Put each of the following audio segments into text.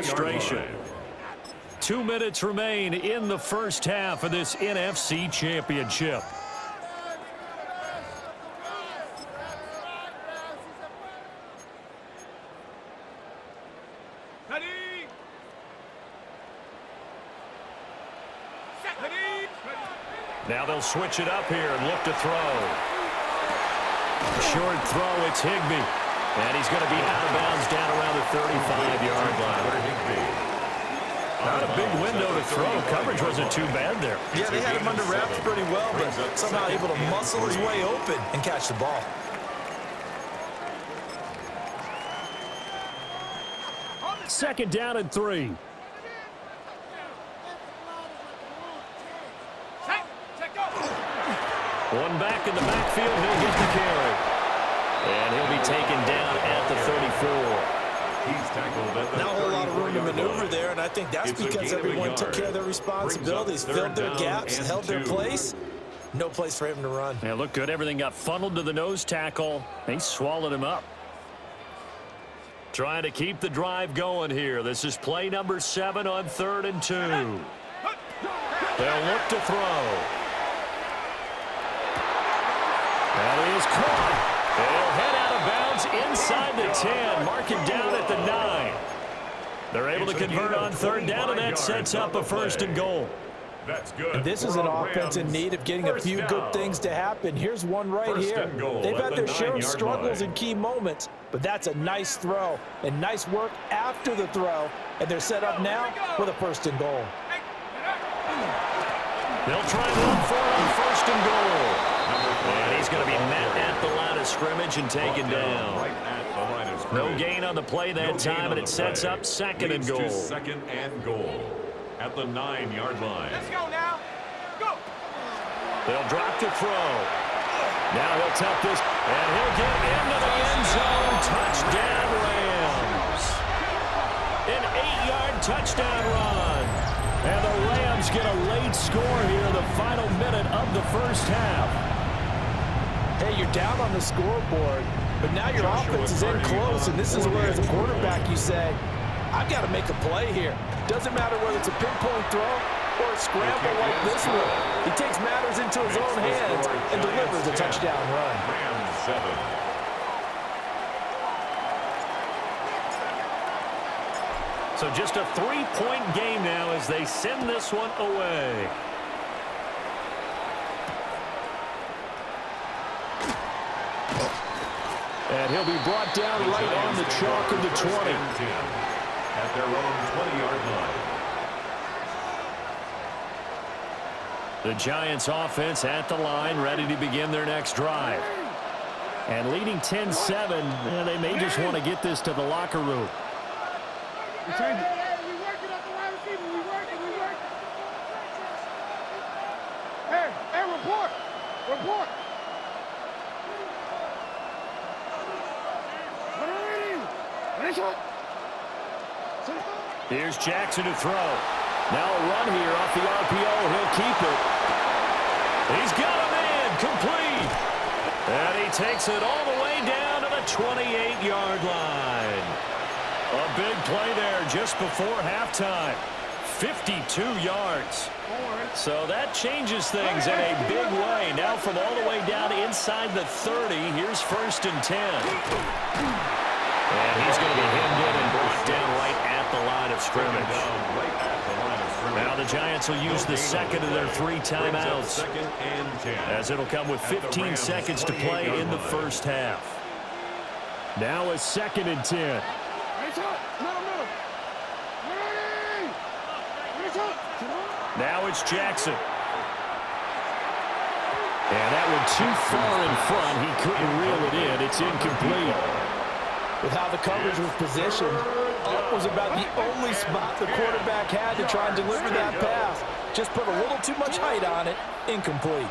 frustration. 2 minutes remain in the first half of this NFC Championship. Now they'll switch it up here and look to throw. Short throw, it's Higbee. And he's going to be out of bounds down around the 35-yard line. Not a big window to throw. Coverage wasn't too bad there. Yeah, they had him under wraps pretty well, but somehow able to muscle his way open and catch the ball. Second down and 3. One back in the backfield, he'll get the carry. And he'll be taken down at the 34. He's tackled at the Not a whole lot of room to maneuver there, and I think that's because everyone took care of their responsibilities, filled their gaps, held their place. No place for him to run. Yeah, looked good. Everything got funneled to the nose tackle. They swallowed him up. Trying to keep the drive going here. This is play number 7 on 3rd and 2. They'll look to throw. That is caught. They'll head out of bounds inside the 10. Mark it down at the 9. They're able to convert on 3rd down, and that sets up a 1st and goal. That's good. And this is an offense in need of getting a few good things to happen. Here's one right here. They've had their share of struggles in key moments, but that's a nice throw and nice work after the throw. And they're set up now with a 1st and goal. They'll try and run for it on 1st and goal. And he's going to be met at the line of scrimmage and taken down. No gain on the play that time, and it sets up 2nd and goal. 2nd and goal at the 9-yard line. Let's go now. Go. They'll drop to throw. Now he'll tap this, and he'll get into the end zone. Touchdown, Rams. An 8-yard touchdown run. And the Rams get a late score here in the final minute of the first half. Hey, you're down on the scoreboard, but now your offense is in close, and this is where, as a quarterback, you say, I've got to make a play here. Doesn't matter whether it's a pinpoint throw or a scramble like this one. He takes matters into his own hands and delivers a touchdown run. Rams 7. So just a 3-point game now as they send this one away. And he'll be brought down right on the chalk of the 20. At their own 20-yard line. The Giants offense at the line, ready to begin their next drive. And leading 10-7, they may just want to get this to the locker room. We working at the wide receiver. We working. Hey, report. Here's Jackson to throw. Now a run here off the RPO. He'll keep it. He's got a man complete. And he takes it all the way down to the 28-yard line. A big play there just before halftime. 52 yards. So that changes things in a big way. Now from all the way down inside the 30, here's 1st and 10. And he's going to be hemmed in and brought down right at the line of scrimmage. Now the Giants will use the second of their 3 timeouts, as it'll come with 15 seconds to play in the first half. Now a 2nd and 10. Now it's Jackson. And that one too far in front. He couldn't reel it in. It's incomplete. With how the coverage was positioned, up was about the only spot the quarterback had to try and deliver that pass. Just put a little too much height on it. Incomplete.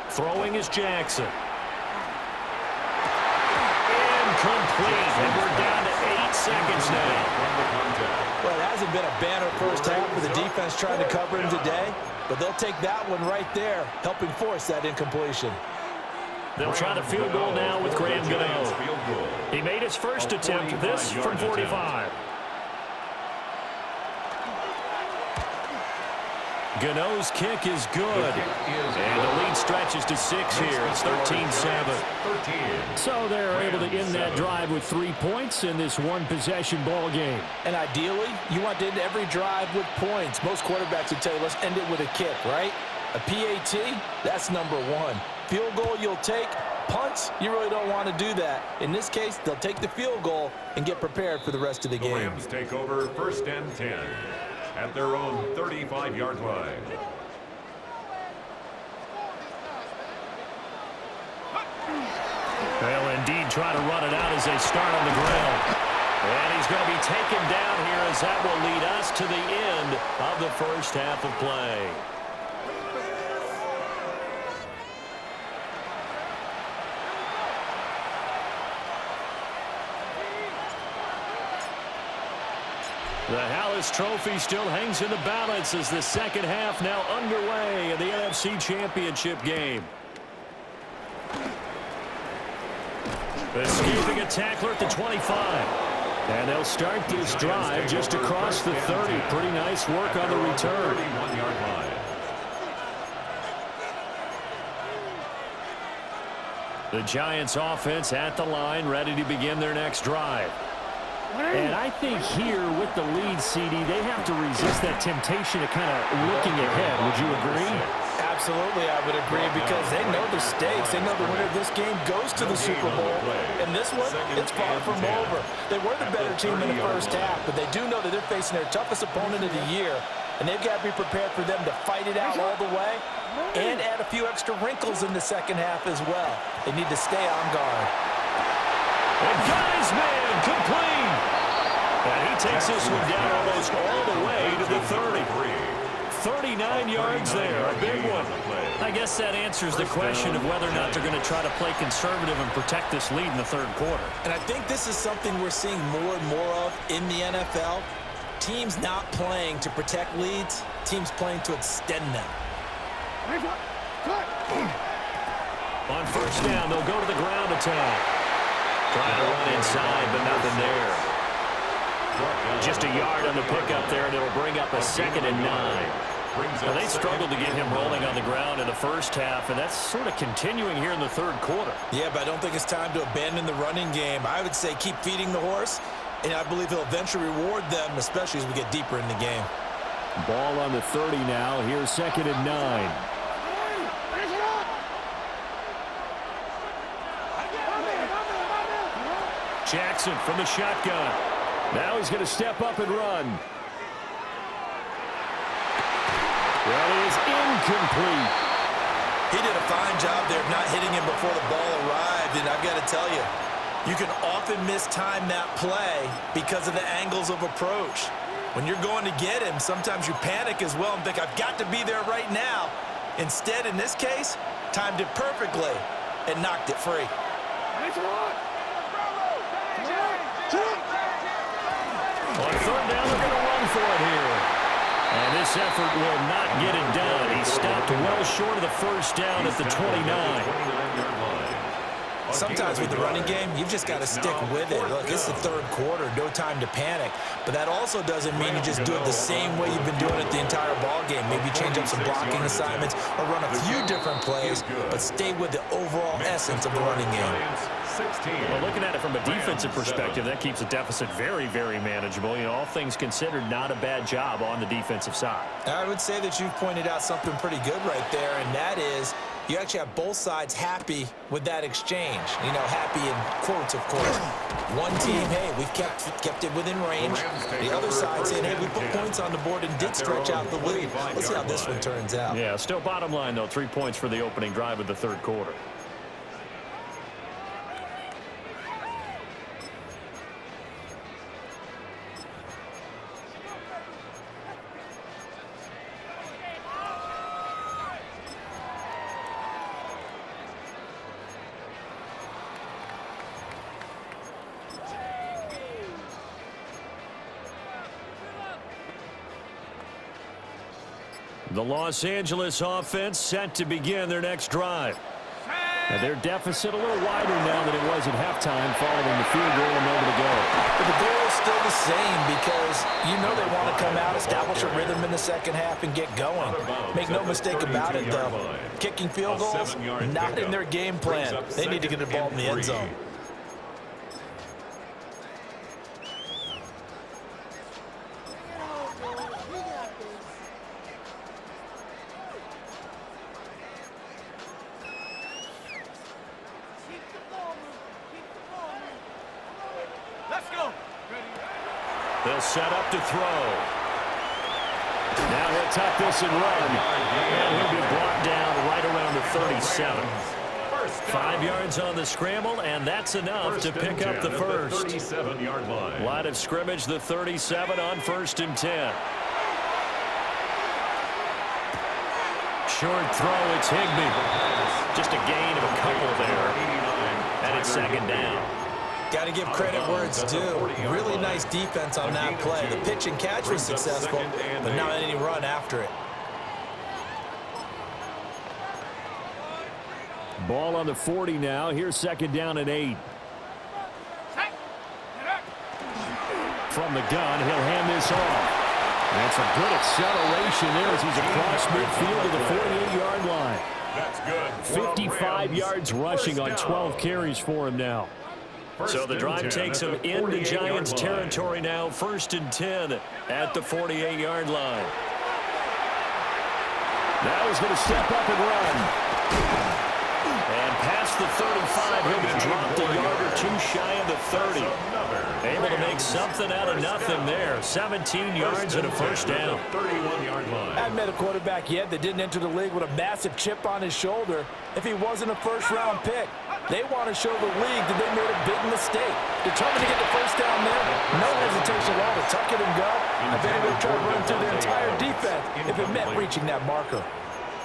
Throwing is Jackson. Incomplete. And we're down to 8 seconds now. Well, it hasn't been a banner first half for the defense trying to cover him today. but they'll take that one right there, helping force that incompletion. They'll try the field goal now with Graham Gano. He made his first attempt, this from 45. Gano's kick is good. And the lead stretches to 6 here. It's 13-7. So they're able to end that drive with 3 points in this one-possession ball game. And ideally, you want to end every drive with points. Most quarterbacks would tell you, let's end it with a kick, right? A PAT, that's number 1. Field goal you'll take. Punts, you really don't want to do that. In this case, they'll take the field goal and get prepared for the rest of the game. The Rams take over 1st and 10 at their own 35-yard line. They'll indeed try to run it out as they start on the ground. And he's going to be taken down here as that will lead us to the end of the first half of play. The Hallis Trophy still hangs in the balance as the second half now underway in the NFC Championship game. Escaping a tackler at the 25. And they'll start this drive just across the 30. Pretty nice work on the return. 31-yard line. The Giants offense at the line, ready to begin their next drive. And I think here with the lead, CD, they have to resist that temptation of kind of looking ahead. Would you agree? Absolutely, I would agree, because they know the stakes. They know the winner of this game goes to the Super Bowl. And this one, it's far from over. They were the better team in the first half, but they do know that they're facing their toughest opponent of the year, and they've got to be prepared for them to fight it out all the way and add a few extra wrinkles in the second half as well. They need to stay on guard. And got his man complete. And he takes this one down almost all the way to the 30. 39 yards there, a big one. I guess that answers the question of whether or not they're going to try to play conservative and protect this lead in the third quarter. And I think this is something we're seeing more and more of in the NFL. Teams not playing to protect leads, teams playing to extend them. On first down, they'll go to the ground attack. Trying to run inside, but nothing there. Just a yard on the pickup there, and it'll bring up a 2nd and 9. Now, they struggled to get him rolling on the ground in the first half, and that's sort of continuing here in the third quarter. Yeah, but I don't think it's time to abandon the running game. I would say keep feeding the horse, and I believe he'll eventually reward them, especially as we get deeper in the game. Ball on the 30 now. Here's 2nd and 9. Jackson from the shotgun. Now he's going to step up and run. Well, it is incomplete. He did a fine job there of not hitting him before the ball arrived, and I've got to tell you, you can often mistime that play because of the angles of approach. When you're going to get him, sometimes you panic as well and think, I've got to be there right now. Instead, in this case, timed it perfectly and knocked it free. On third down, they're going to run for it here. And this effort will not get it done. He stopped well short of the first down at the 29. Sometimes with the running game, you've just got to stick with it. Look, it's the third quarter, no time to panic. But that also doesn't mean you just do it the same way you've been doing it the entire ball game. Maybe change up some blocking assignments or run a few different plays, but stay with the overall essence of the running game. Well, looking at it from a defensive perspective, that keeps the deficit very, very manageable. You know, all things considered, not a bad job on the defensive side. I would say that you've pointed out something pretty good right there, and that is you actually have both sides happy with that exchange. You know, happy in quotes, of course. One team, hey, we've kept it within range. The other side saying, hey, we put points on the board and did stretch out the lead. Let's see how this one turns out. Yeah, still bottom line, though, 3 points for the opening drive of the third quarter. The Los Angeles offense set to begin their next drive. And their deficit a little wider now than it was at halftime following the field goal a moment ago. But the goal is still the same because you know they want to come out, establish a rhythm in the second half, and get going. Make no mistake about it, though. Kicking field goals, not in their game plan. They need to get the ball in the end zone. They'll set up to throw. Now he'll tuck this and run. And he'll be brought down right around the 37. 5 yards on the scramble, and that's enough to pick up the first. 37-yard line. Line of scrimmage, the 37 on 1st and 10. Short throw, it's Higbee. Just a gain of a couple there. And it's 2nd down. Got to give credit where it's due. Really nice defense on that play. The pitch and catch was successful, but not any run after it. Ball on the 40 now. Here's 2nd down and 8. From the gun, he'll hand this off. That's a good acceleration there as he's across midfield to the 48-yard line. That's good. 55 yards rushing on 12 carries for him now. So the drive takes him into Giants territory now. 1st and 10 at the 48-yard line. Now he's going to step up and run. And past the 35, he'll be dropped a yard or two shy of the 30. Able to make something out of nothing there. 17 yards and a 1st down. 31-yard line. I haven't met a quarterback yet that didn't enter the league with a massive chip on his shoulder if he wasn't a first-round pick. They want to show the league that they made a big mistake. Determined to get the 1st down there. No hesitation at all to tuck it and go. I bet he would try to run through their entire defense if it meant reaching that marker.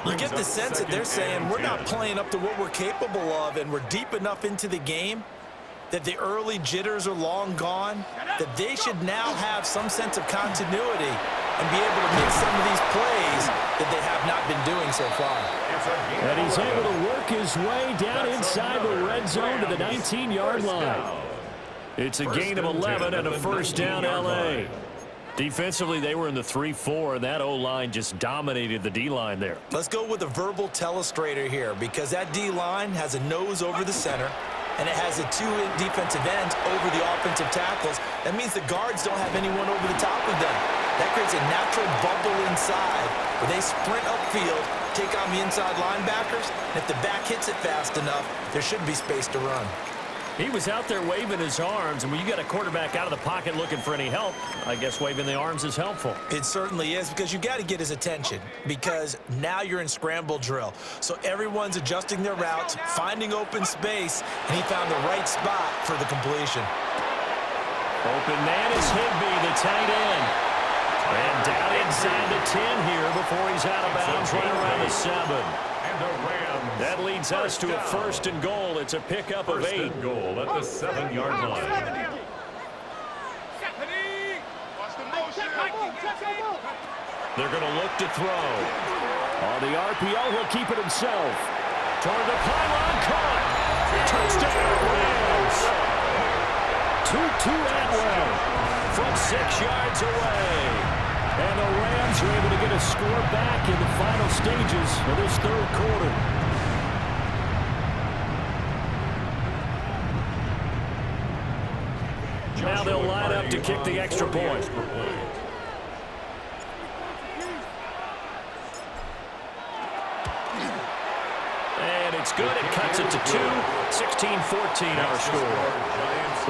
You get the sense that they're saying we're not playing up to what we're capable of, and we're deep enough into the game that the early jitters are long gone, that they should now have some sense of continuity and be able to make some of these plays that they have not been doing so far. And he's able to work his way down inside the red zone to the 19-yard line. It's a gain of 11 and a 1st down, L.A. Defensively, they were in the 3-4, and that O-line just dominated the D-line there. Let's go with a verbal telestrator here because that D-line has a nose over the center, and it has a 2 defensive ends over the offensive tackles. That means the guards don't have anyone over the top of them. That creates a natural bubble inside where they sprint upfield, take on the inside linebackers, and if the back hits it fast enough, there should be space to run. He was out there waving his arms, and when you got a quarterback out of the pocket looking for any help, I guess waving the arms is helpful. It certainly is because you got to get his attention because now you're in scramble drill. So everyone's adjusting their routes, finding open space, and he found the right spot for the completion. Open man is Higbee, the tight end. And down inside the 10 here before he's out of bounds right around the 7. That leads us to a 1st and goal. It's a pickup of 8. 1st and goal at the 7-yard line. They're going to look to throw. On the RPO, he'll keep it himself. Toward the pylon, caught. Touchdown, Rams. Tutu Atwell from 6 yards away. And the Rams are able to get a score back in the final stages of this 3rd quarter. Now they'll line up to kick the extra point. And it's good. It cuts it to 2. 16-14 our score.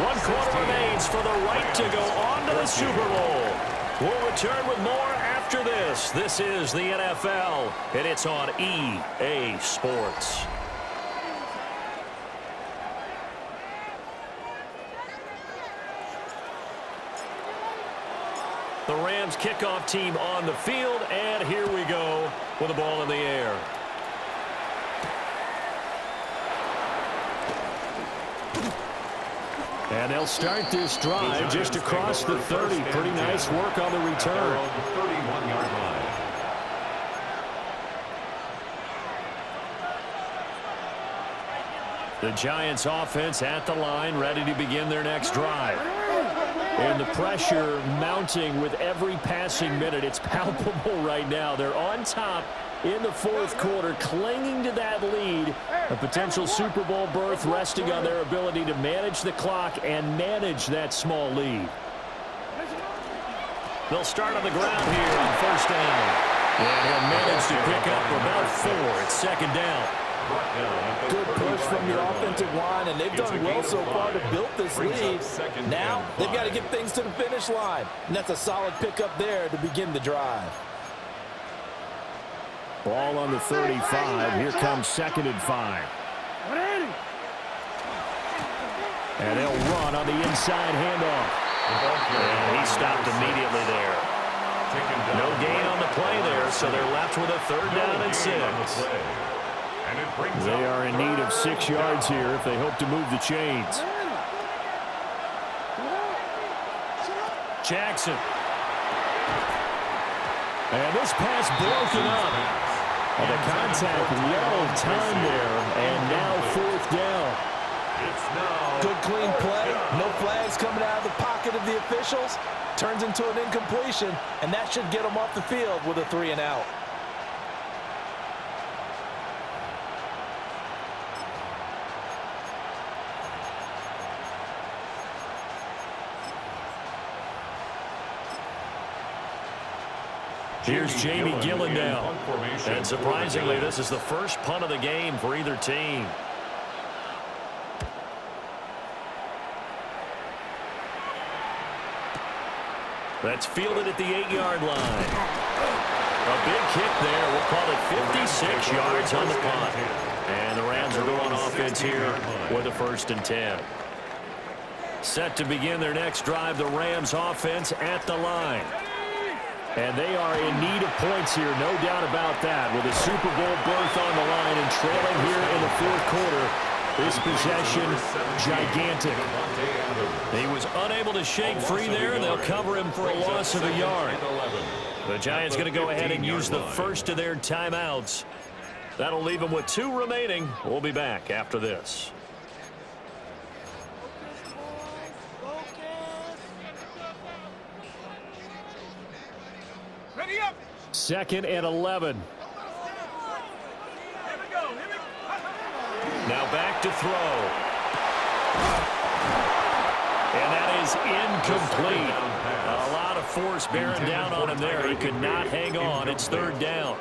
1 quarter remains for the right to go on to the Super Bowl. We'll return with more after this. This is the NFL, and it's on EA Sports. The Rams kickoff team on the field, and here we go with the ball in the air. And they'll start this drive just across the 30. Pretty nice work on the return. The Giants offense at the line, ready to begin their next drive. And the pressure mounting with every passing minute. It's palpable right now. They're on top in the fourth quarter, clinging to that lead. A potential Super Bowl berth resting on their ability to manage the clock and manage that small lead. They'll start on the ground here on first down. And he'll manage to pick up about 4. It's second down. Good push from the offensive line, and they've done well so far to build this lead. Now they've got to get things to the finish line, and that's a solid pickup there to begin the drive. Ball on the 35. Here comes 2nd and 5. And they'll run on the inside handoff. And he stopped immediately there. No gain on the play there, so they're left with a 3rd down and 6. They are in need of 6 yards here if they hope to move the chains. Jackson. And this pass broken up. And the contact well of time there, and now 4th down. Good clean play. No flags coming out of the pocket of the officials. Turns into an incompletion, and that should get them off the field with a 3 and out. Here's Jamie Gillen now. And surprisingly, this is the first punt of the game for either team. That's fielded at the 8-yard line. A big kick there. We'll call it 56 yards on the punt. And the Rams are going offense here with a 1st and 10. Set to begin their next drive, the Rams offense at the line. And they are in need of points here, no doubt about that. With a Super Bowl berth on the line and trailing here in the 4th quarter, this possession gigantic. He was unable to shake free there, and they'll cover him for a loss of a yard. The Giants going to go ahead and use the first of their timeouts. That'll leave them with 2 remaining. We'll be back after this. Ready up. 2nd and 11. Now back to throw. And that is incomplete. A lot of force bearing down on him there. He could not hang on. It's 3rd down.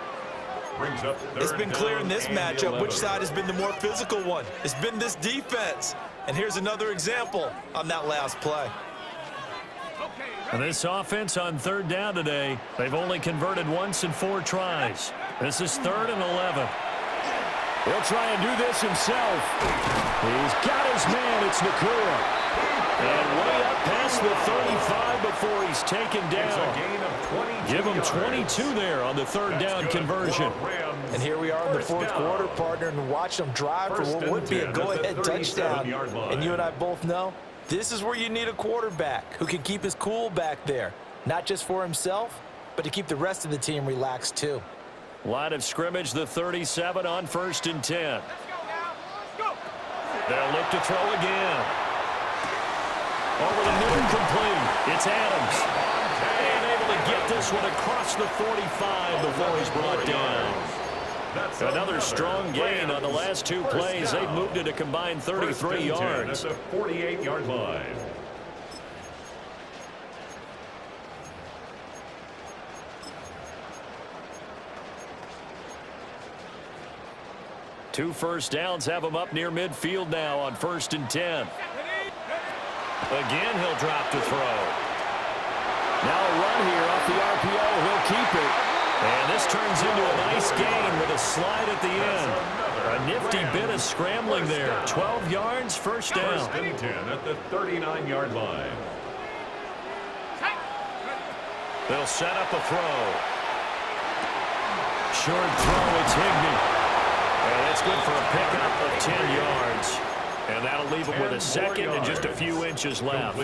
It's been clear in this matchup which side has been the more physical one. It's been this defense. And here's another example on that last play. And this offense on 3rd down today, they've only converted once in 4 tries. This is 3rd and 11. He'll try and do this himself. He's got his man. It's Nakua. And way up past the 35 before he's taken down. Give him 22 there on the 3rd down conversion. And here we are in the 4th quarter, partner, and watch them drive for what would be a go-ahead touchdown. And you and I both know this is where you need a quarterback who can keep his cool back there, not just for himself, but to keep the rest of the team relaxed too. Line of scrimmage, the 37 on 1st and 10. They'll look to throw again. Over the middle, complete. It's Adams. And able to get this one across the 45 before he's brought down. Another strong gain on the last 2 plays. They've moved it a combined 33 yards. At the 48-yard line. Two first downs have him up near midfield now on 1st and 10. Again, he'll drop to throw. Now a run here off the RPO. He'll keep it. And this turns into a nice gain with a slide at the end. A nifty bit of scrambling there. 12 yards, 1st down. 1st and 10 at the 39-yard line. They'll set up a throw. Short throw, it's Higbee. And it's good for a pickup of 10 yards. And that'll leave leave him with a second and just a few inches left.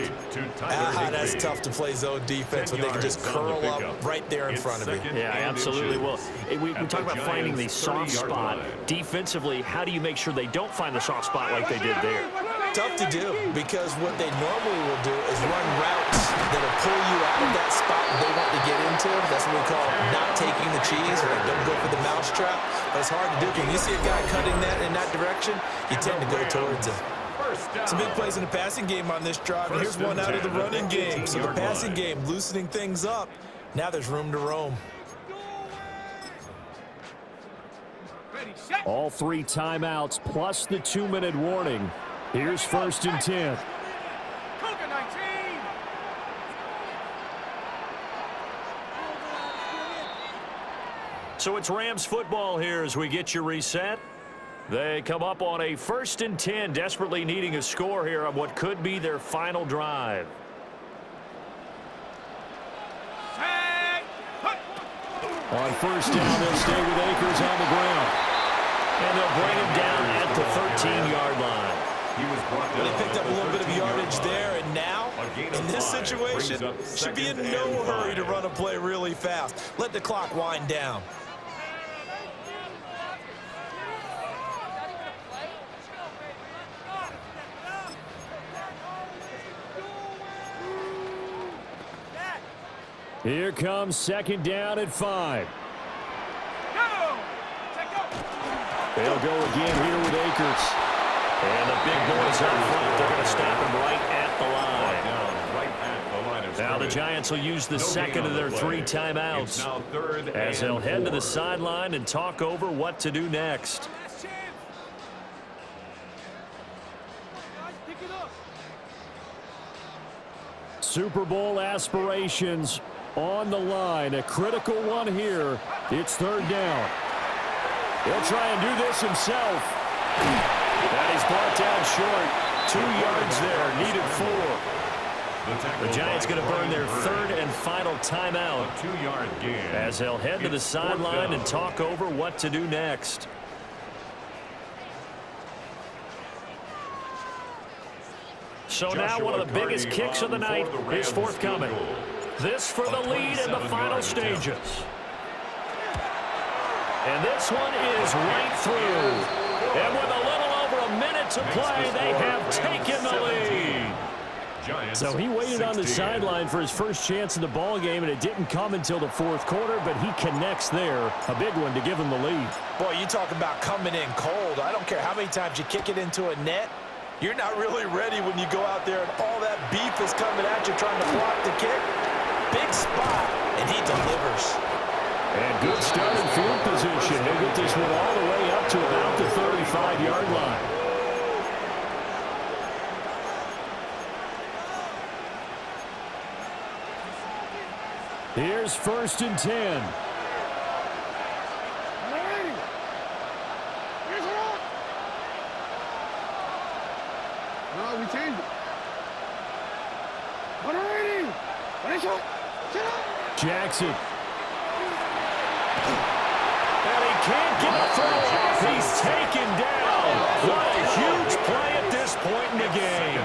That's tough to play zone defense when they can just curl up right there in front of you. Yeah, absolutely. Well, we talk about finding the soft spot. Defensively, how do you make sure they don't find the soft spot like they did there? Tough to do, because what they normally will do is run routes that'll pull you out of that spot they want to get into. That's what we call not taking the cheese, right? Don't go for the mousetrap. But it's hard to do. When you see a guy cutting that in that direction, you tend to go towards him. Some big plays in the passing game on this drive, and here's one out of the running game. So the passing game loosening things up. Now there's room to roam. All 3 timeouts plus the 2-minute warning. Here's 1st and 10. So it's Rams football here as we get you reset. They come up on a 1st and 10, desperately needing a score here on what could be their final drive. On 1st down, they'll stay with Akers on the ground. And they'll bring him down at the 13-yard line. They picked up a little bit of yardage there, and now, in this situation, should be in no hurry to run a play really fast. Let the clock wind down. Here comes 2nd down at 5. They'll go again here with Akers. And the big boys up front, they're going to stop him right at the line. Now the Giants will use the second of their 3 timeouts as they'll head to the sideline and talk over what to do next. Super Bowl aspirations on the line. A critical one here. It's 3rd down. He'll try and do this himself. And he's brought down short. 2 yards there. Needed 4. The Giants going to burn their 3rd and final timeout as they'll head to the sideline and talk over what to do next. So now one of the biggest kicks of the night is forthcoming. This for the lead in the final stages. And this one is right through. And with a little over a minute to play, they have taken the lead. So he waited on the sideline for his first chance in the ball game, and it didn't come until the 4th quarter, but he connects there. A big one to give him the lead. Boy, you talk about coming in cold. I don't care how many times you kick it into a net. You're not really ready when you go out there and all that beef is coming at you trying to block the kick. Big spot, and he delivers. And good start in field position. He'll get this one all the way up to about the 35-yard line. Here's 1st and 10. No, we changed it. Jackson. And he can't get a throw off. He's taken down. What a huge play at this point in the game.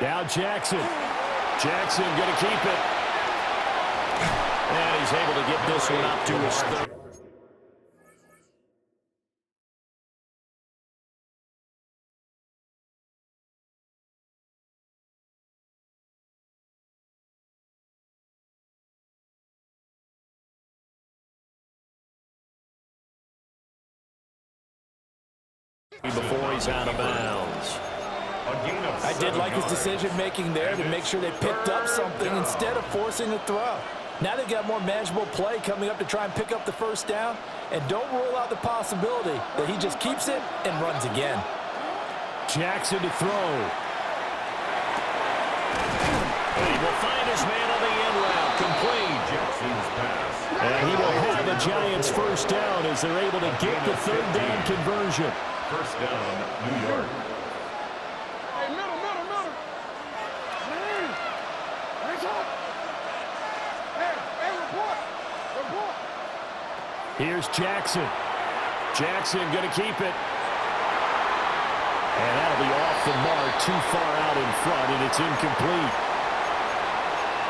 Now Jackson. Jackson going to keep it. And he's able to get this one up to his 3rd. Before he's out of bounds. I did like his decision-making there to make sure they picked up something instead of forcing a throw. Now they've got more manageable play coming up to try and pick up the 1st down, and don't rule out the possibility that he just keeps it and runs again. Jackson to throw. And he will find his man on the end route. Complete. Jackson's pass. And he will have a Giants 1st down as they're able to get the 3rd down conversion. 1st down, New York. Hey, middle. Hey, report. Here's Jackson. Jackson going to keep it. And that'll be off the mark, too far out in front, and it's incomplete.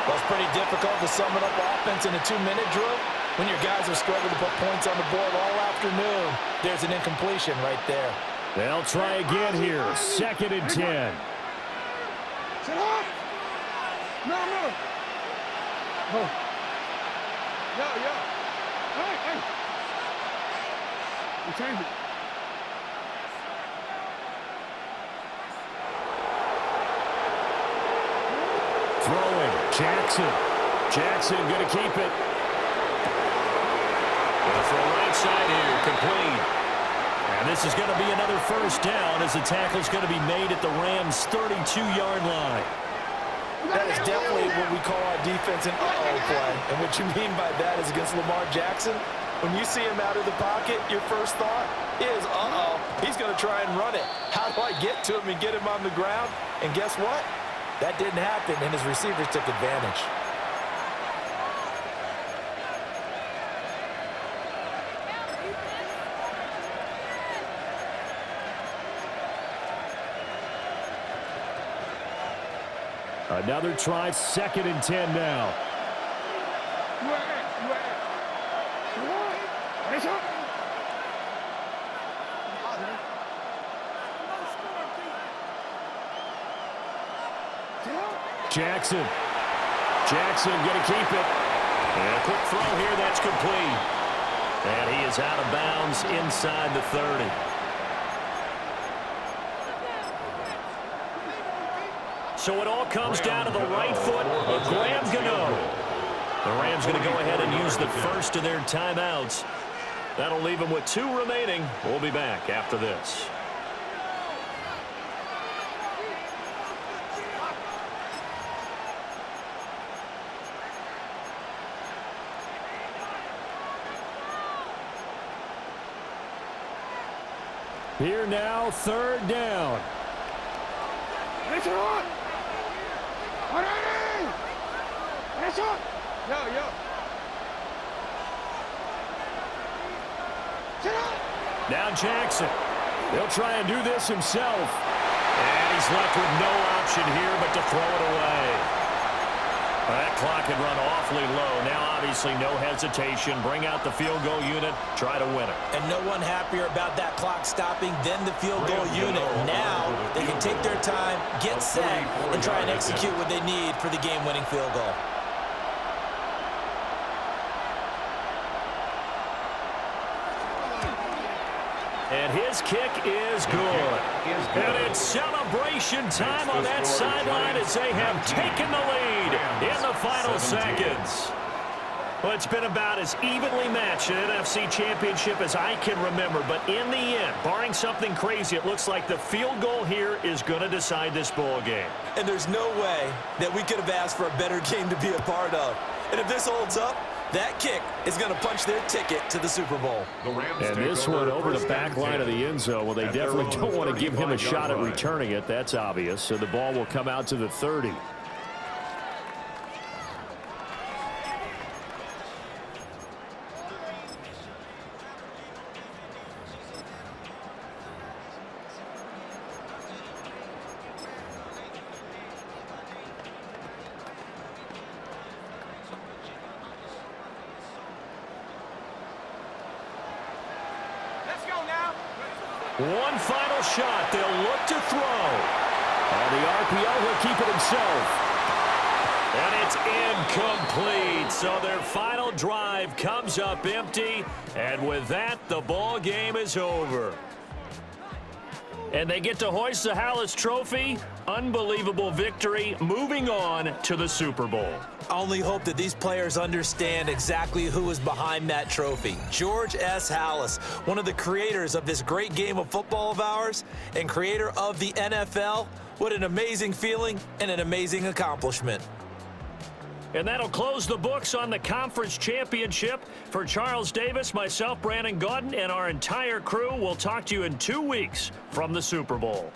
Well, it's pretty difficult to sum it up offense in a 2-minute drill when your guys have struggled to put points on the board all afternoon. There's an incompletion right there. They'll try again here. 2nd and 10. Sit up. No. Oh. Yo. Hey. We changed it. Throwing. Jackson going to keep it. For a right side here, complete. And this is going to be another first down as the tackle's going to be made at the Rams' 32-yard line. That is definitely what we call our defense an uh-oh play. And what you mean by that is against Lamar Jackson, when you see him out of the pocket, your first thought is, uh-oh, he's going to try and run it. How do I get to him and get him on the ground? And guess what? That didn't happen, and his receivers took advantage. Another try, 2nd and 10 now. Jackson going to keep it. And a quick throw here, that's complete. And he is out of bounds inside the 30. So it all comes down to the right foot of Graham Gano. The Rams going to go ahead and use the first of their timeouts. That'll leave them with 2 remaining. We'll be back after this. Here now, 3rd down. It's on. It's on. Yo. Sit up. Now Jackson. He'll try and do this himself. And he's left with no option here but to throw it away. That clock had run awfully low. Now, obviously, no hesitation. Bring out the field goal unit. Try to win it. And no one happier about that clock stopping than the field goal unit. Now they can take their time, get set, and try and execute what they need for the game-winning field goal. And his kick is good. And it's celebration time on that sideline as they have taken the lead in the final seconds. Well, it's been about as evenly matched an NFC championship as I can remember. But in the end, barring something crazy, it looks like the field goal here is going to decide this ball game. And there's no way that we could have asked for a better game to be a part of. And if this holds up, that kick is going to punch their ticket to the Super Bowl. And this one over the back line of the end zone. Well, they definitely don't want to give him a shot at returning it. That's obvious. So the ball will come out to the 30. One final shot. They'll look to throw. On the RPO, he'll keep it himself. And it's incomplete. So their final drive comes up empty. And with that, the ball game is over. And they get to hoist the Hallis Trophy. Unbelievable victory. Moving on to the Super Bowl. I only hope that these players understand exactly who is behind that trophy. George S. Hallis, one of the creators of this great game of football of ours and creator of the NFL. What an amazing feeling and an amazing accomplishment. And that'll close the books on the conference championship. For Charles Davis, myself, Brandon Gaudin, and our entire crew, we'll talk to you in 2 weeks from the Super Bowl.